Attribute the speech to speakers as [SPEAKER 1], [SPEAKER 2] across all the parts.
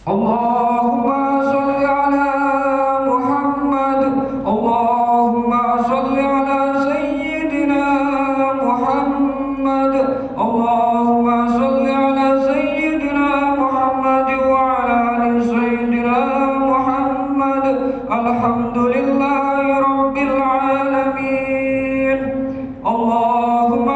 [SPEAKER 1] اللهم صل على محمد. اللهم صل على سيدنا محمد. اللهم صل على سيدنا محمد وعلى آل سيدنا محمد. الحمد لله رب العالمين. اللهم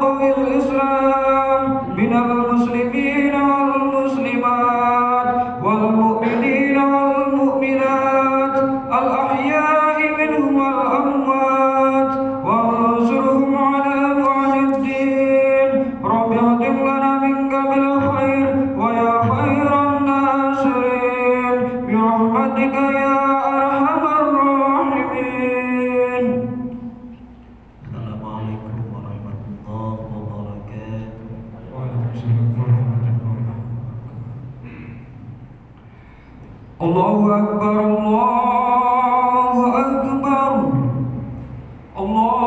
[SPEAKER 1] قو الإسلام من المسلمين والمسلمات والمؤمنين والمؤمنات الأحياء منهم والأموات وانصرهم على وعد الدين. رب اهدم لنا منك بالخير ويا خير الناصرين برحمتك يا أرحم الراحمين.
[SPEAKER 2] Assalamualaikum warahmatullahi wabarakatuh.
[SPEAKER 1] Waalaikumsalam warahmatullahi wabarakatuh. Allahu Akbar, Allahu Akbar, Allahu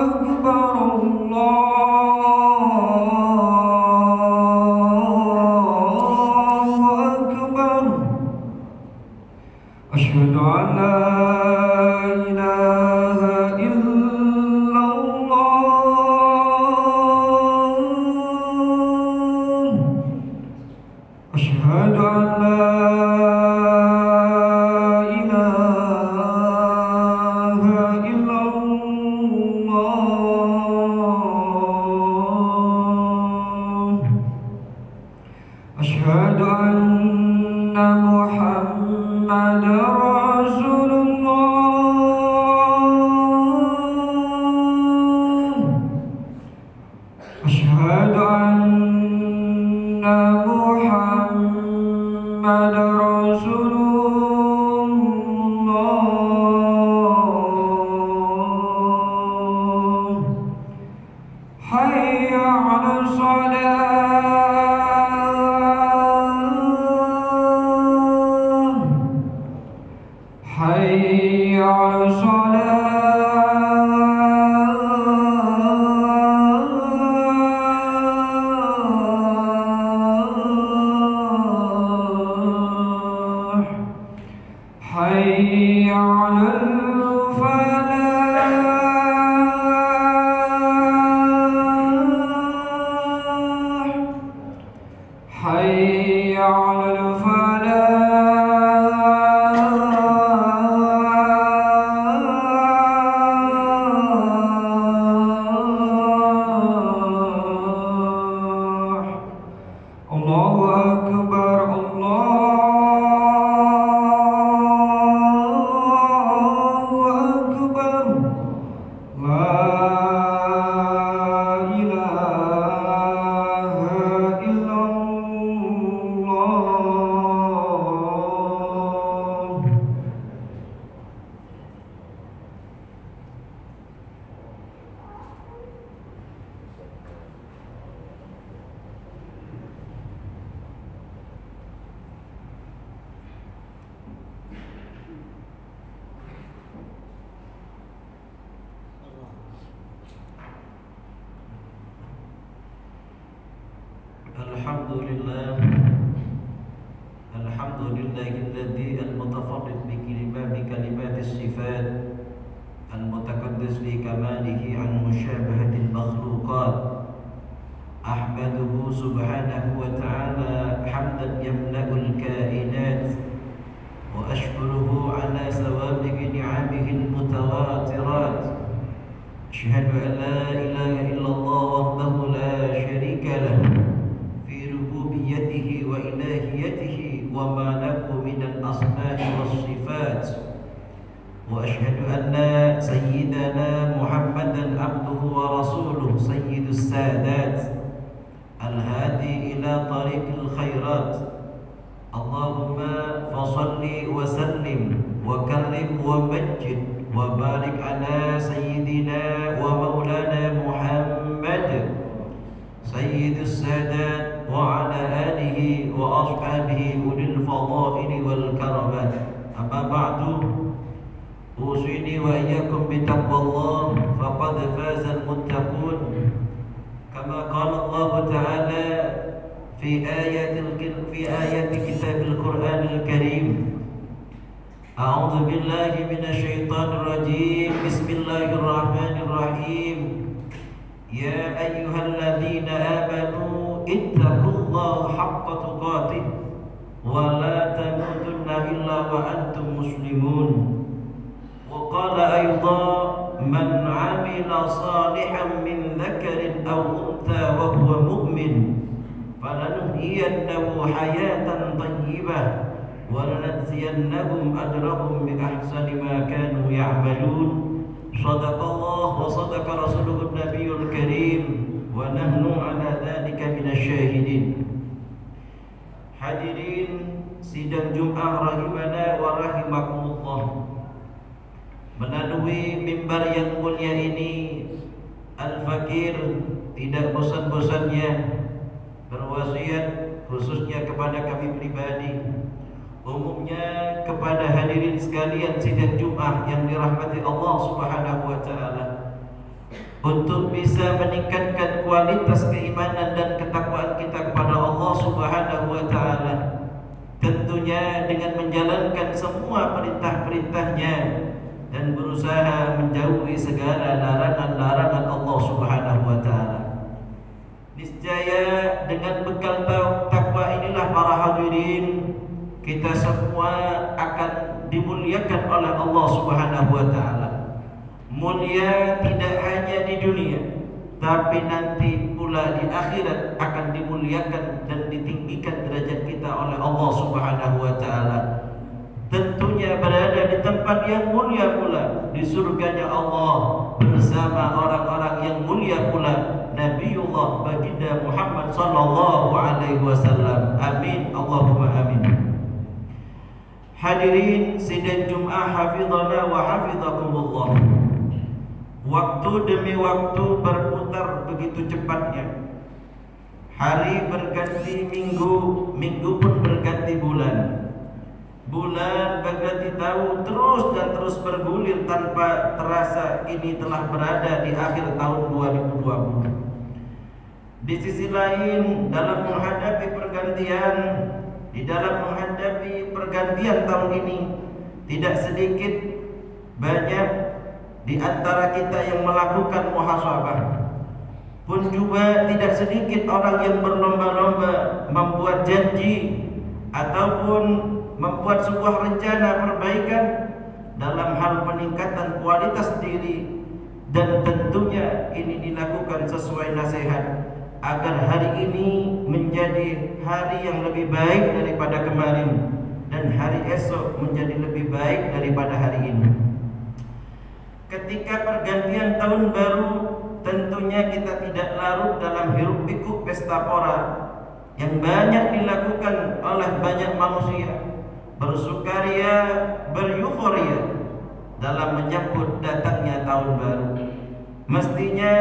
[SPEAKER 1] Akbar, Allahu Akbar. Asyhadu an la ilaha illallah. Asyhadu an la ilaha illallah. Asyhadu anna Muhammadar Rasulullah. Asyhadu anna Muhammadar Rasulullah. Hayya 'alas salat. Hayya 'alas salah. Hayya 'alal falah. Hayya 'alal falah. Allahu Akbar, Allahu Akbar. La ilaha illallah.
[SPEAKER 2] Alhamdulillah. Alhamdulillahilladzi al-mutafarrid bikalimatis sifat al-mutaqaddis bi kamalihi an musyabahatil makhluqat. Ahmaduhu subhanahu wa ta'ala hamdan yamla'ul kainat wa ashkuruhu ala sawabiqi ni'amihi al-mutawatirat. Asyhadu an la ilaha illallah wahdahu la syarika lahu fi rububiyyatihi wa ilahiyatihi wa ma lahu minal asma'i was sifat. Wa asyhadu anna sayyidana Muhammadan abduhu wa rasuluh sayyidus sadat al-hadi ila tariqil khairat. Allahumma fasalli wa sallim wa karrim wa majid wa barik ala sayyidina wa maulana Muhammad sayyidus sadat wa ala alihi wa ashabihi ulil fadaili wal karamat. Amma ba'du, usini wa iyyakum bitaqwallah faqad fazal muttaqun. Kama qala Allah Ta'ala fi في آيات كتاب القرآن الكريم. أعوذ بالله من الشيطان الرجيم. بسم الله الرحمن الرحيم. يا أيها الذين آمنوا اتقوا الله حق تقاته ولا تموتن إلا وأنتم مسلمون. وقال أيضا من عمل صالحا من ذكر أو أنثى وهو مؤمن فلنحيينه حياة طيبة ولنجزينهم أجرهم بأحسن ما كانوا يعملون. صدق الله وصدق رسوله النبي الكريم ونحن على ذلك من الشاهدين. Hadirin sidang Jumat rahimana wa rahimakumullah. Melalui mimbar yang mulia ini, Al-Fakir tidak bosan-bosannya berwasiat khususnya kepada kami pribadi, umumnya kepada hadirin sekalian sidang Jumat yang dirahmati Allah Subhanahu wa taala, untuk bisa meningkatkan kualitas keimanan dan ketakwaan kita kepada Allah Subhanahu wa taala. Tentunya dengan menjalankan semua perintah-perintahnya dan berusaha menjauhi segala larangan-larangan Allah Subhanahu wa taala. Niscaya dengan bekal takwa inilah para hadirin, kita semua akan dimuliakan oleh Allah Subhanahu wa taala. Mulia tidak hanya di dunia, tapi nanti pula di akhirat akan dimuliakan dan ditinggikan derajat kita oleh Allah Subhanahu wa taala. Tentunya berada di tempat yang mulia pula, di surganya Allah bersama orang-orang yang mulia pula, Nabiullah baginda Muhammad sallallahu alaihi wasallam. Amin Allahumma amin. Hadirin sidang Jumat hafizana wa hafizakumullah. Waktu demi waktu berputar begitu cepatnya. Hari berganti minggu, minggu pun berganti bulan. Bulan berganti tahun, terus dan terus bergulir tanpa terasa ini telah berada di akhir tahun 2020. Di sisi lain, dalam menghadapi pergantian tahun ini, tidak sedikit banyak di antara kita yang melakukan muhasabah. Pun juga tidak sedikit orang yang berlomba-lomba membuat janji ataupun membuat sebuah rencana perbaikan dalam hal peningkatan kualitas diri, dan tentunya ini dilakukan sesuai nasihat agar hari ini menjadi hari yang lebih baik daripada kemarin dan hari esok menjadi lebih baik daripada hari ini. Ketika pergantian tahun baru, tentunya kita tidak larut dalam hiruk pikuk pesta pora yang banyak dilakukan oleh banyak manusia, bersukaria, beryuforia dalam menyambut datangnya tahun baru. Mestinya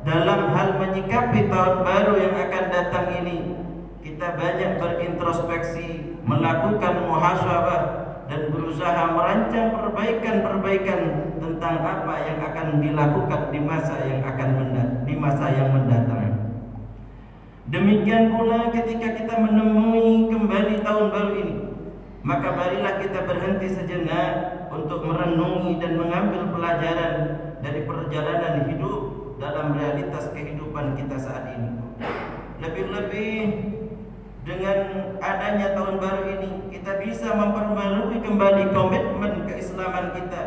[SPEAKER 2] dalam hal menyikapi tahun baru yang akan datang ini, kita banyak berintrospeksi, melakukan muhasabah, dan berusaha merancang perbaikan-perbaikan tentang apa yang akan dilakukan di masa yang mendatang. Demikian pula ketika kita menemui kembali tahun baru ini, maka marilah kita berhenti sejenak untuk merenungi dan mengambil pelajaran dari perjalanan hidup dalam realitas kehidupan kita saat ini. Lebih-lebih dengan adanya tahun baru ini, kita bisa memperbarui kembali komitmen keislaman kita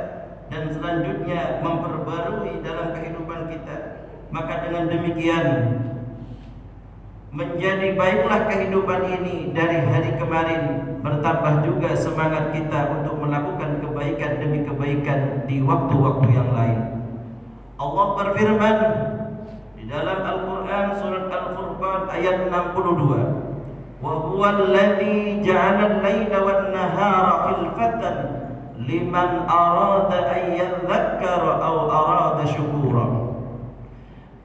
[SPEAKER 2] dan selanjutnya memperbarui dalam kehidupan kita. Maka dengan demikian menjadi baiklah kehidupan ini dari hari kemarin, bertambah juga semangat kita untuk melakukan kebaikan demi kebaikan di waktu-waktu yang lain. Allah berfirman di dalam Al-Quran surat Al-Furqan ayat 62, وَهُوَ الَّذِي جَعَلَ اللَّيْلَ وَالنَّهَارَ خِلْفَةً لِمَنْ أَرَادَ أَنْ يَذَّكَّرَ أَوْ أَرَادَ شُكُورًا.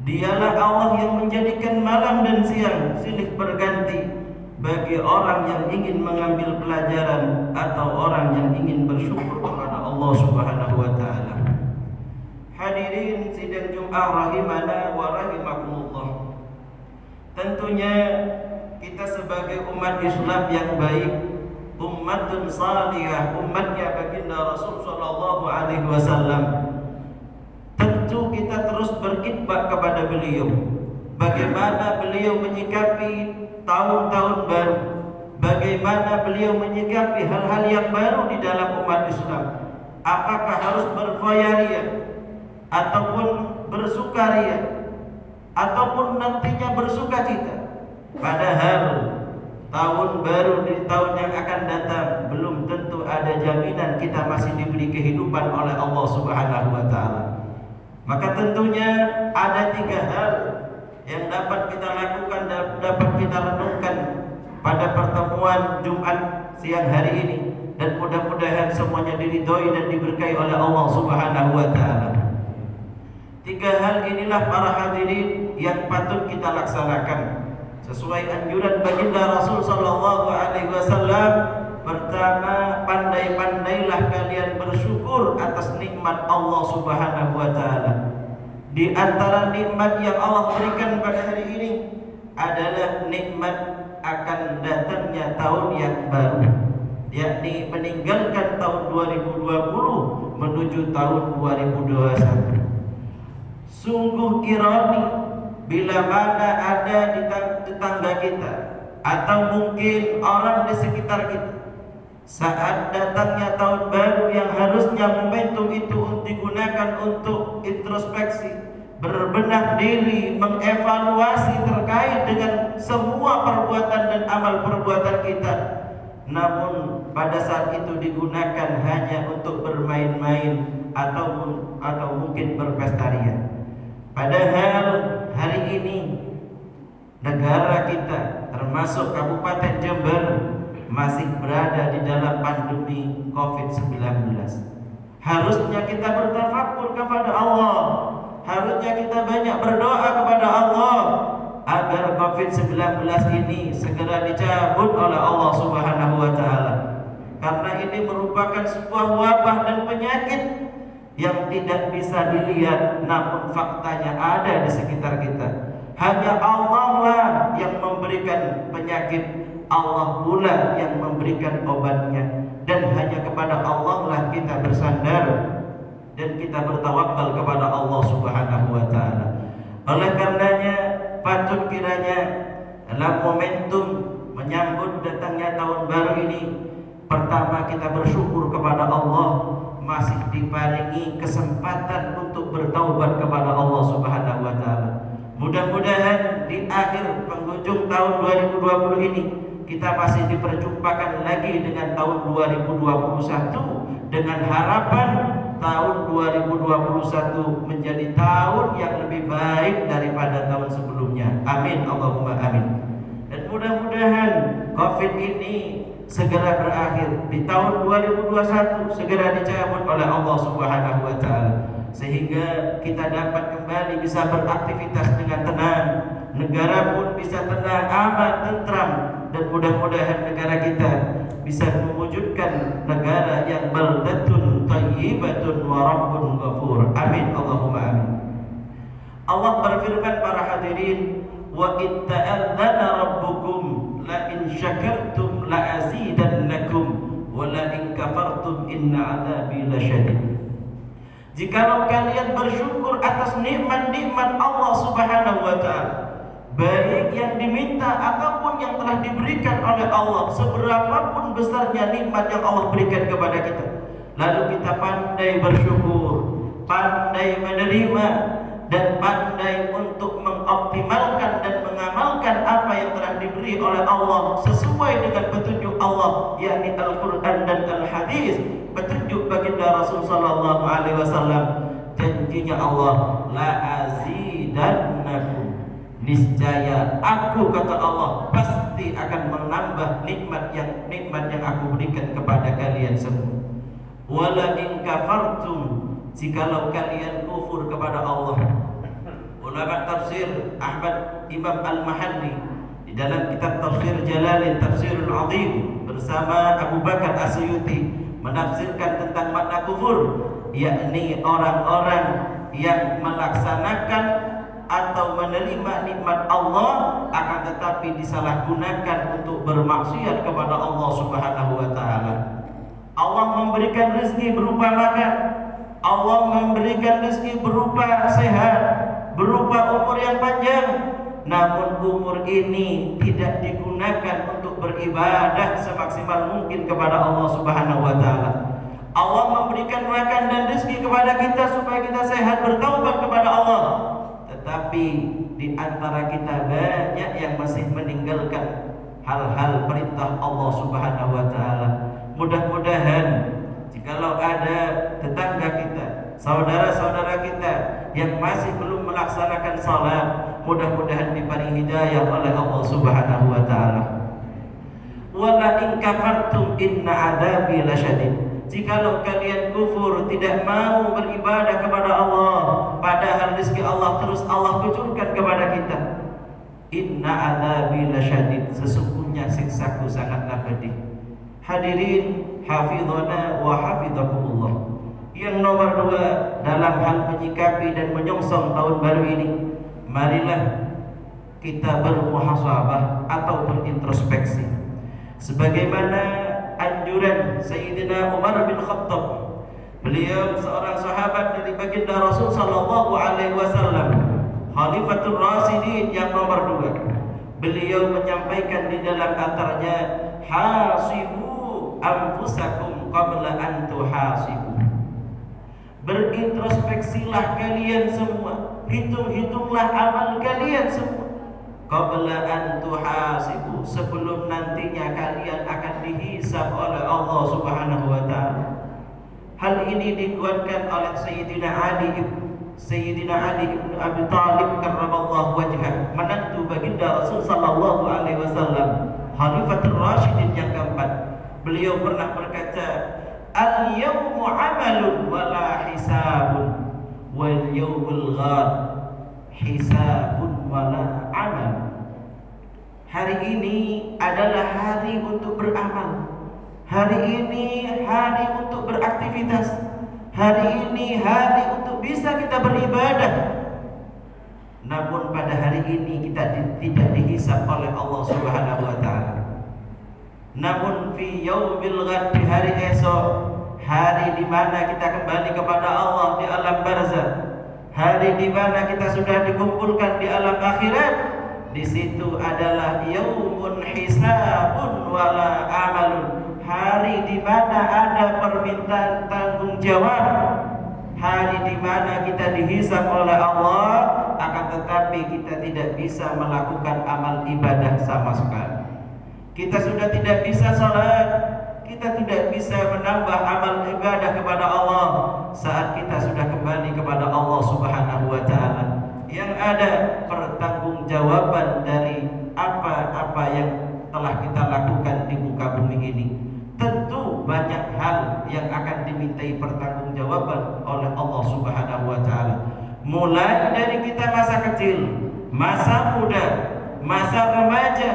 [SPEAKER 2] Dialah Allah yang menjadikan malam dan siang silih berganti bagi orang yang ingin mengambil pelajaran atau orang yang ingin bersyukur kepada Allah Subhanahu wa taala. Hadirin sidang Jumat rahimana wa rahimakumullah. Tentunya kita umat Islam yang baik, ummatun salihah, umatnya baginda Rasul sallallahu alaihi wasallam. Tentu kita terus berkhidmat kepada beliau. Bagaimana beliau menyikapi tahun-tahun baru, bagaimana beliau menyikapi hal-hal yang baru di dalam umat Islam. Apakah harus berfoyaria ataupun bersukaria ataupun nantinya bersukacita? Padahal tahun baru di tahun yang akan datang belum tentu ada jaminan kita masih diberi kehidupan oleh Allah Subhanahu wa taala. Maka tentunya ada 3 hal yang dapat kita lakukan dan dapat kita renungkan pada pertemuan Jumat siang hari ini, dan mudah-mudahan semuanya diridhoi dan diberkahi oleh Allah Subhanahu wa taala. 3 hal inilah para hadirin yang patut kita laksanakan sesuai anjuran baginda Rasul sallallahu alaihi wasallam. Pertama, pandai-pandailah kalian bersyukur atas nikmat Allah Subhanahu wa taala. Di antara nikmat yang Allah berikan pada hari ini adalah nikmat akan datangnya tahun yang baru, yakni meninggalkan tahun 2020 menuju tahun 2021. Sungguh ironi bila mana ada di tetangga kita atau mungkin orang di sekitar kita, saat datangnya tahun baru yang harusnya momentum itu digunakan untuk introspeksi, berbenah diri, mengevaluasi terkait dengan semua perbuatan dan amal perbuatan kita, namun pada saat itu digunakan hanya untuk bermain-main atau mungkin berpesta ria. Padahal hari ini negara kita termasuk Kabupaten Jember masih berada di dalam pandemi COVID-19. Harusnya kita bertafakur kepada Allah, harusnya kita banyak berdoa kepada Allah agar COVID-19 ini segera dicabut oleh Allah Subhanahu wa taala. Karena ini merupakan sebuah wabah dan penyakit yang tidak bisa dilihat, namun faktanya ada di sekitar kita. Hanya Allah lah yang memberikan penyakit, Allah pula yang memberikan obatnya, dan hanya kepada Allah lah kita bersandar dan kita bertawakal kepada Allah Subhanahu wa taala. Oleh karenanya patut kiranya dalam momentum menyambut datangnya tahun baru ini, pertama kita bersyukur kepada Allah masih diparingi kesempatan untuk bertaubat kepada Allah Subhanahu wa taala. Mudah-mudahan di akhir penghujung tahun 2020 ini kita masih diperjumpakan lagi dengan tahun 2021 dengan harapan tahun 2021 menjadi tahun yang lebih baik daripada tahun sebelumnya. Amin Allahumma amin. Dan mudah-mudahan Covid ini segera berakhir di tahun 2021, segera dicabut oleh Allah Subhanahu wa taala, sehingga kita dapat kembali bisa beraktivitas dengan tenang, negara pun bisa tenang, aman, tentram, dan mudah-mudahan negara kita bisa mewujudkan negara yang baldatun thayyibatun wa rabbun ghafur. Amin Allahumma amin. Allah berfirman para hadirin, wa in ta'adzana rabbukum la in syakartum la azidannakum wa la in kafartum inna adzabi lasyadid. Jikalau kalian bersyukur atas nikmat-nikmat Allah Subhanahu wa taala, baik yang diminta ataupun yang telah diberikan oleh Allah, seberapapun besarnya nikmat yang Allah berikan kepada kita, lalu kita pandai bersyukur, pandai menerima, dan pandai untuk mengoptimalkan dan mengamalkan apa yang telah diberi oleh Allah sesuai dengan petunjuk Allah, yakni Al-Quran dan Al-Hadis, petunjuk baginda Rasul sallallahu alaihi wasallam. Janjinya Allah, la azidannakum, niscaya aku, kata Allah, pasti akan menambah nikmat yang aku berikan kepada kalian semua. Wala in kafartum, jikalau kalian kufur kepada Allah. Ulama tafsir Ahmad Imam Al-Mahalli di dalam kitab Tafsir Jalalain Tafsirul Azim bersama Abu Bakar As-Suyuti menafsirkan tentang makna kufur, yakni orang-orang yang melaksanakan atau menerima nikmat Allah, akan tetapi disalahgunakan untuk bermaksiat kepada Allah Subhanahu wa taala. Allah memberikan rezeki berupa makan, Allah memberikan rezeki berupa sehat, berupa umur yang panjang. Namun umur ini tidak digunakan untuk beribadah semaksimal mungkin kepada Allah Subhanahu wa taala. Allah memberikan makan dan rezeki kepada kita supaya kita sehat bertaubat kepada Allah. Tetapi di antara kita banyak yang masih meninggalkan hal-hal perintah Allah Subhanahu wa taala. Mudah-mudahan jikalau ada tetangga kita, saudara-saudara kita yang masih belum melaksanakan salat, mudah-mudahan diberi hidayah oleh Allah Subhanahu wa taala. Wala in kafartum inna adzabi lasyadid. Jikalau kalian kufur, tidak mau beribadah kepada Allah, padahal rezeki Allah terus Allah kucurkan kepada kita. Inna adzabi lasyadid, sesungguhnya siksaku sangatlah pedih. Hadirin hafizana wa hafizakumullah. Yang nomor 2 dalam hal menyikapi dan menyongsong tahun baru ini, marilah kita bermuhasabah atau berintrospeksi. Sebagaimana anjuran Sayyidina Umar bin Khattab, beliau seorang sahabat dari baginda Rasul sallallahu alaihi wasallam, Khalifatul Rasyidin yang nomor 2. Beliau menyampaikan di dalam antaranya, hasibu anfusakum qabla an tuhasibu. Berintrospeksilah kalian semua, hitung-hitunglah amal kalian semua, qabla an tuhasibu, sebelum nantinya kalian akan dihisab oleh Allah Subhanahu wa taala. Hal ini dikuatkan oleh Sayyidina Ali ibn Abi Thalib karramallahu wajhah, menantu baginda Rasul sallallahu alaihi wasallam, Khalifatul Rasyidin yang keempat. Beliau pernah berkata, al-yawmu amalun wala hisabun, wal yawmul ghad hisabun wala amal. Hari ini adalah hari untuk beramal. Hari ini hari untuk beraktivitas. Hari ini hari untuk bisa kita beribadah. Namun pada hari ini kita tidak dihisab oleh Allah Subhanahu wa taala. Namun fi yaumil ghad, di hari esok, hari di mana kita kembali kepada Allah di alam barzakh, hari di mana kita sudah dikumpulkan di alam akhirat, di situ adalah yaumun hisabun wala amalun, hari di mana ada permintaan tanggung jawab, hari di mana kita dihisab oleh Allah, akan tetapi kita tidak bisa melakukan amal ibadah sama sekali. Kita sudah tidak bisa salat, kita tidak bisa menambah amal ibadah kepada Allah saat kita sudah kembali kepada Allah Subhanahu wa taala. Yang ada pertanggungjawaban dari apa-apa yang telah kita lakukan di muka bumi ini. Tentu banyak hal yang akan dimintai pertanggungjawaban oleh Allah Subhanahu wa taala. Mulai dari kita masa kecil, masa muda, masa remaja,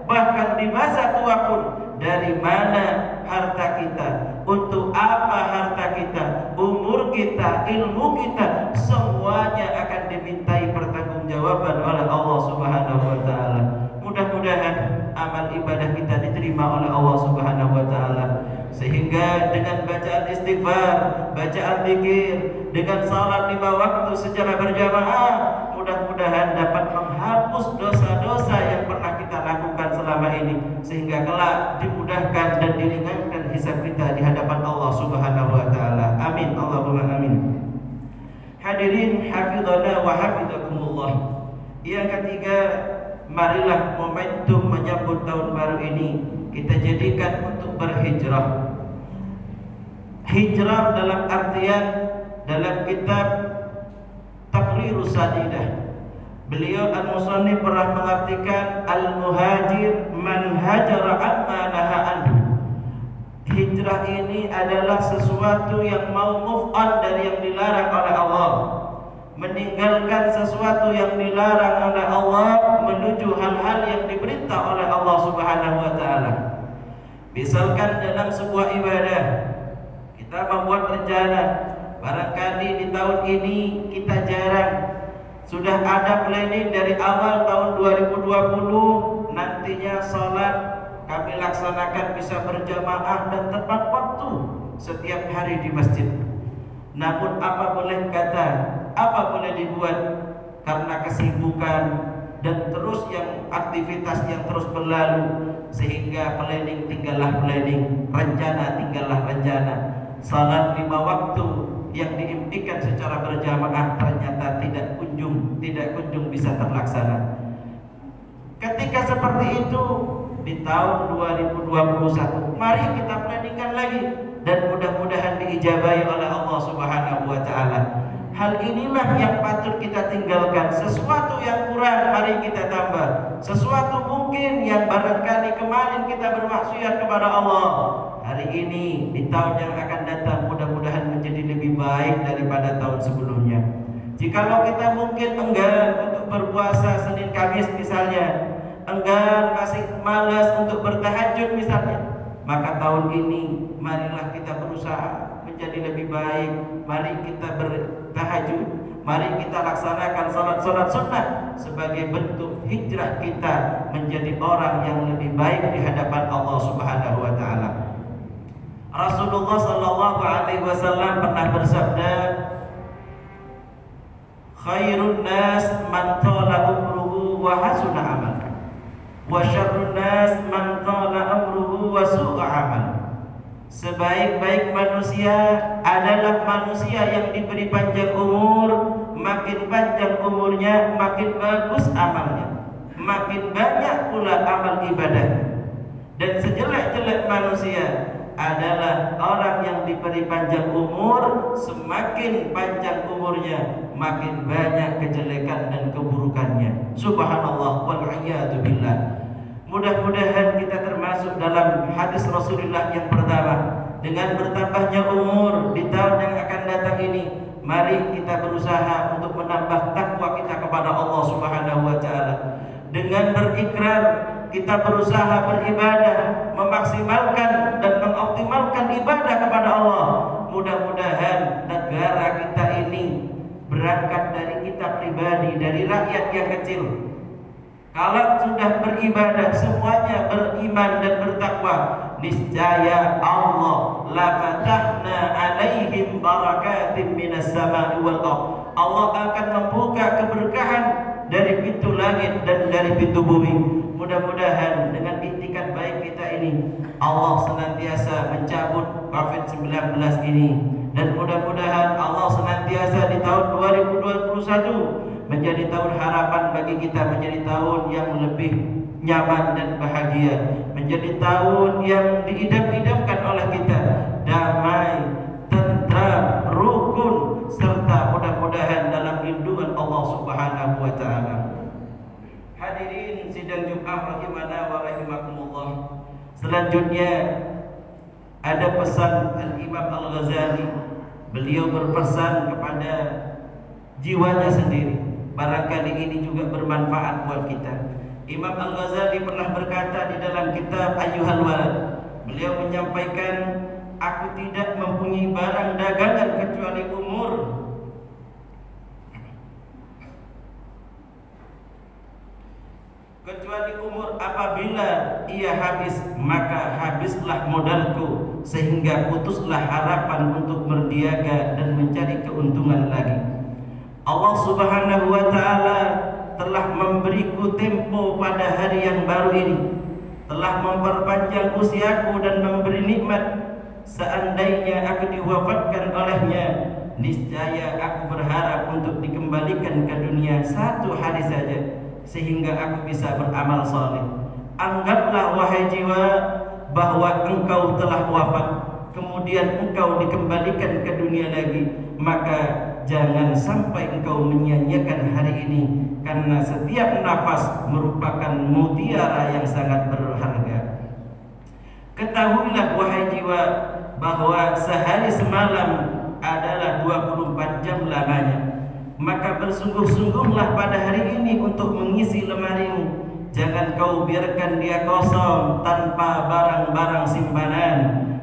[SPEAKER 2] bahkan di masa tua pun, dari mana harta kita, untuk apa harta kita, umur kita, ilmu kita, semuanya akan dimintai pertanggungjawaban oleh Allah Subhanahu wa taala. Mudah-mudahan amal ibadah kita diterima oleh Allah Subhanahu wa taala, sehingga dengan bacaan istighfar, bacaan zikir, dengan salat 5 waktu secara berjamaah, mudah-mudahan dapat menghapus dosa-dosa yang pernah kita lakukan selama ini, sehingga kelak dimudahkan dan diringankan hisab kita di hadapan Allah Subhanahu wa taala. Amin, Allahumma amin. Hadirin hafizana wa hafizakumullah. Yang ketiga, marilah momentum menyambut tahun baru ini kita jadikan untuk berhijrah. Hijrah dalam artian, dalam kitab Taqrirus Sadidah, beliau al-musannif pernah mengartikan al-muhajir man hajara amma naha anhu. Hijrah ini adalah sesuatu yang mau move on dari yang dilarang oleh Allah, meninggalkan sesuatu yang dilarang oleh Allah, menuju hal-hal yang diperintah oleh Allah Subhanahu wa taala. Misalkan dalam sebuah ibadah, kita membuat rencana, barangkali di tahun ini kita jarang Sudah ada planning dari awal tahun 2020, nantinya sholat kami laksanakan bisa berjamaah dan tepat waktu setiap hari di masjid. Namun apa boleh kata, apa boleh dibuat, karena kesibukan dan terus yang aktivitas yang terus berlalu, sehingga planning tinggallah planning, rencana tinggallah rencana. Salat 5 waktu yang diimpikan secara berjamaah ternyata tidak kunjung bisa terlaksana. Ketika seperti itu di tahun 2021, mari kita planningkan lagi dan mudah-mudahan diijabahi oleh Allah Subhanahu wa taala. Hal inilah yang patut kita tinggalkan. Sesuatu yang kurang mari kita tambah. Sesuatu mungkin yang barangkali kemarin kita bermaksiat kepada Allah, hari ini di tahun yang akan datang mudah-mudahan menjadi lebih baik daripada tahun sebelumnya. Jikalau kita mungkin enggan untuk berpuasa Senin Kamis misalnya, enggan, masih malas untuk bertahajud misalnya, maka tahun ini marilah kita berusaha menjadi lebih baik. Mari kita bertahajud, mari kita laksanakan salat-salat sunnah sebagai bentuk hijrah kita menjadi orang yang lebih baik di hadapan Allah Subhanahu wa taala. Rasulullah sallallahu alaihi wasallam pernah bersabda, khairun nas man tala umruhu wa hasuna amal, wa syarrun nas man tala umruhu wa su'a amal. Sebaik-baik manusia adalah manusia yang diberi panjang umur, makin panjang umurnya makin bagus amalnya, makin banyak pula amal ibadah. Dan sejelek-jelek manusia adalah orang yang diberi panjang umur, semakin panjang umurnya makin banyak kejelekan dan keburukannya. Subhanallah wal a'yadu billah. Mudah-mudahan kita termasuk dalam hadis Rasulullah yang pertama. Dengan bertambahnya umur di tahun yang akan datang ini, mari kita berusaha untuk menambah takwa kita kepada Allah Subhanahu wa taala. Dengan berikrar kita berusaha beribadah, memaksimalkan dan mengoptimalkan ibadah kepada Allah. Mudah-mudahan negara kita ini berangkat dari kita pribadi, dari rakyat yang kecil. Kalau sudah beribadah semuanya beriman dan bertakwa, niscaya Allah la fatahna alaihim barakatim minas sama'i wal ardh. Allah akan membuka keberkahan dari pintu langit dan dari pintu bumi. Mudah-mudahan dengan iktikad baik kita ini Allah senantiasa mencabut COVID-19 ini, dan mudah-mudahan Allah senantiasa di tahun 2021 menjadi tahun harapan bagi kita, menjadi tahun yang lebih nyaman dan bahagia, menjadi tahun yang diidam-idamkan oleh kita, damai, tentram, rukun, serta mudah-mudahan dalam lindungan Allah Subhanahu wa taala. Hadirin sidang Jumat rahimana wa rahimakumullah. Selanjutnya ada pesan Al-Imam Al-Ghazali. Beliau berpesan kepada jiwanya sendiri. Barangkali ini juga bermanfaat buat kita. Imam Al-Ghazali pernah berkata di dalam kitab Ayyuhal Walad, beliau menyampaikan, aku tidak mempunyai barang dagangan kecuali umur. Kecuali umur, apabila ia habis maka habislah modalku, sehingga putuslah harapan untuk berniaga dan mencari keuntungan lagi. Allah Subhanahu wa taala telah memberiku tempo pada hari yang baru ini, telah memperpanjang usiaku dan memberi nikmat. Seandainya aku diwafatkan olehnya, niscaya aku berharap untuk dikembalikan ke dunia satu hari saja, sehingga aku bisa beramal saleh. Anggaplah wahai jiwa bahwa engkau telah wafat, kemudian engkau dikembalikan ke dunia lagi, maka jangan sampai engkau menyia-nyiakan hari ini, karena setiap nafas merupakan mutiara yang sangat berharga. Ketahuilah wahai jiwa bahwa sehari semalam adalah 24 jam lamanya. Maka bersungguh-sungguhlah pada hari ini untuk mengisi lemarimu. Jangan kau biarkan dia kosong tanpa barang-barang simpanan.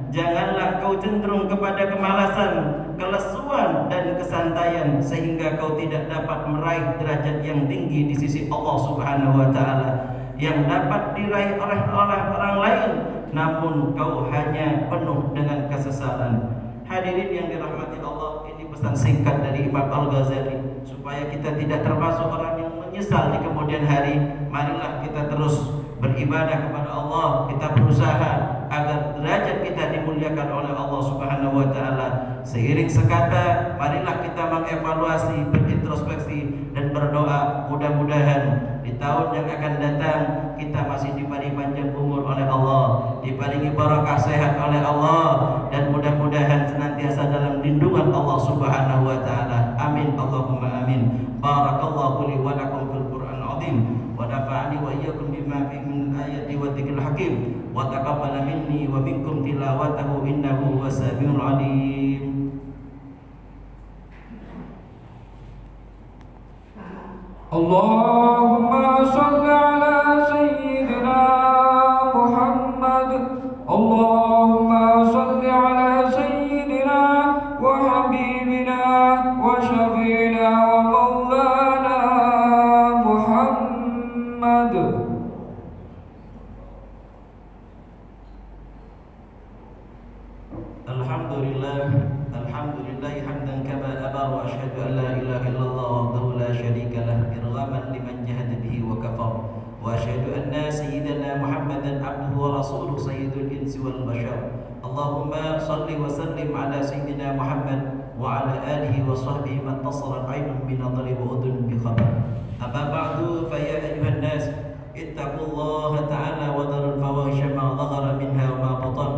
[SPEAKER 2] Janganlah kau cenderung kepada kemalasan kelesuan dan kesantaian sehingga kau tidak dapat meraih derajat yang tinggi di sisi Allah Subhanahu wa taala yang dapat diraih oleh orang lain, namun kau hanya penuh dengan kesesalan. Hadirin yang dirahmati Allah, ini pesan singkat dari Imam Al-Ghazali supaya kita tidak termasuk orang yang menyesal di kemudian hari. Marilah kita terus beribadah kepada Allah, kita berusaha agar derajat kita dimuliakan oleh Allah Subhanahu wa taala. Seiring sekata, marilah kita mengevaluasi, berintrospeksi dan berdoa mudah-mudahan di tahun yang akan datang kita masih diberi panjang umur oleh Allah, diparingi barakah sehat oleh Allah, dan mudah-mudahan senantiasa dalam lindungan Allah Subhanahu wa taala. Amin Allahumma amin. Barakallahu li wa lakum fil Qur'anil azim wa nafa'ani wa iyyakum bima fihi min ayati wa dzikril hakim wa taqabbala minni wa minkum tilawatahu innahu was-sami'ul 'alim.
[SPEAKER 1] Allahumma salli ala sayyidina Muhammad. Allahumma salli ala sayyidina wa habibina wa syafi'ina wa maulana Muhammad.
[SPEAKER 2] Alhamdulillah hamdan kama amara wa asyhadu an la ilaha illallah wahdahu la syarika lah irghaman liman jahada bihi wa kafar wa asyhadu anna sayyidana Muhammadan abduhu wa rasuluhu sayyidul insi wal bashar. Allahumma salli wa sallim ala sayyidina Muhammad wa ala alihi wa sahbihi man tasarat aynun bi nadri wa udhun bi khabar. Amma ba'du fa ya ayyuhan nas ittaqullaha ta'ala wa dharul fawahisha ma dhahara minha wa ma batan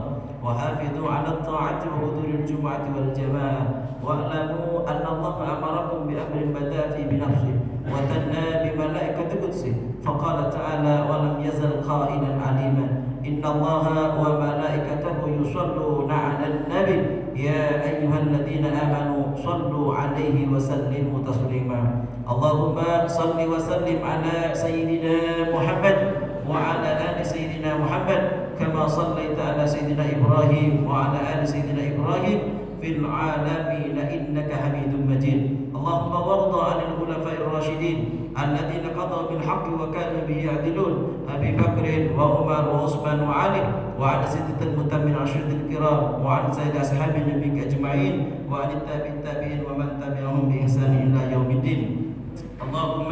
[SPEAKER 2] وحافظوا على الطاعة وحضور الجمعة والجماعة واعلموا أن الله أمركم بأمر بدأ فيه بنفسه وثنى بملائكة قدسه فقال تعالى ولم يزل قائلا عليما إن الله وملائكته يصلون على النبي يا أيها الذين آمنوا صلوا عليه وسلموا تسليما. اللهم صل وسلم على سيدنا محمد وعلى آل سيدنا محمد كما صليت على سيدنا إبراهيم وعلى آل سيدنا إبراهيم في العالمين إنك حميد مجيد. اللهم وارض عن الخلفاء الراشدين الذين قضوا بالحق وكانوا به يعدلون أبي بكر وعمر وعثمان وعلي وعن ستة المتمم عشرة الكرام وعن سائر أصحاب النبي أجمعين وعن التابعين ومن تبعهم بإحسان إلى يوم الدين. اللهم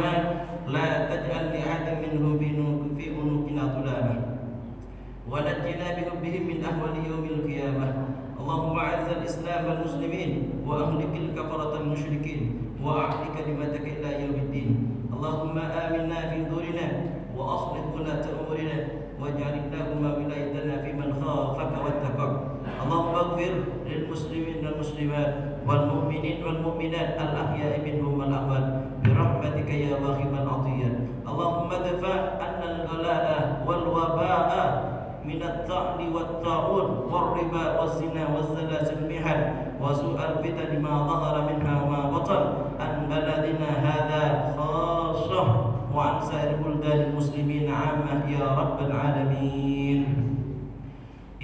[SPEAKER 2] لا تجعل لأحد منهم في عنقنا ظلاما ونجنا بحبهم من أهوال يوم القيامة. اللهم أعز الإسلام والمسلمين وأهلك الكفرة المشركين وأعل كلمتك إلى يوم الدين. اللهم آمنا في دورنا وأصلح ولاة أمورنا واجعل اللهم ولايتنا في من خافك واتقاك. اللهم اغفر للمسلمين والمسلمات والمؤمنين والمؤمنات الأحياء منهم والأموات برحمتك يا واهب العطية. اللهم ادفع عنا الغلاء والوباء من الطعن والطاعون والربا والزنا والزلازل المحن وسوء الفتن ما ظهر منها وما بطن عن بلدنا هذا خاصة وعن سائر بلدان المسلمين عامة يا رب العالمين.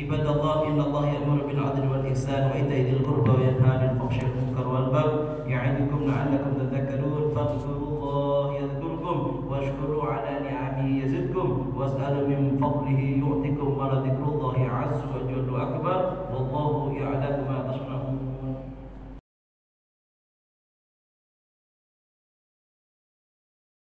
[SPEAKER 2] عباد الله إن الله يأمر بالعدل والإحسان وإيتاء ذي القربى وينهى عن الفحشاء والمنكر والبغي يعظكم لعلكم تذكرون فاذكروا الله يذكركم واشكروا على نعمه يزدكم واسألوا من فضله يؤتكم ولذكر الله عز وجل أكبر والله يعلم ما تصنعون.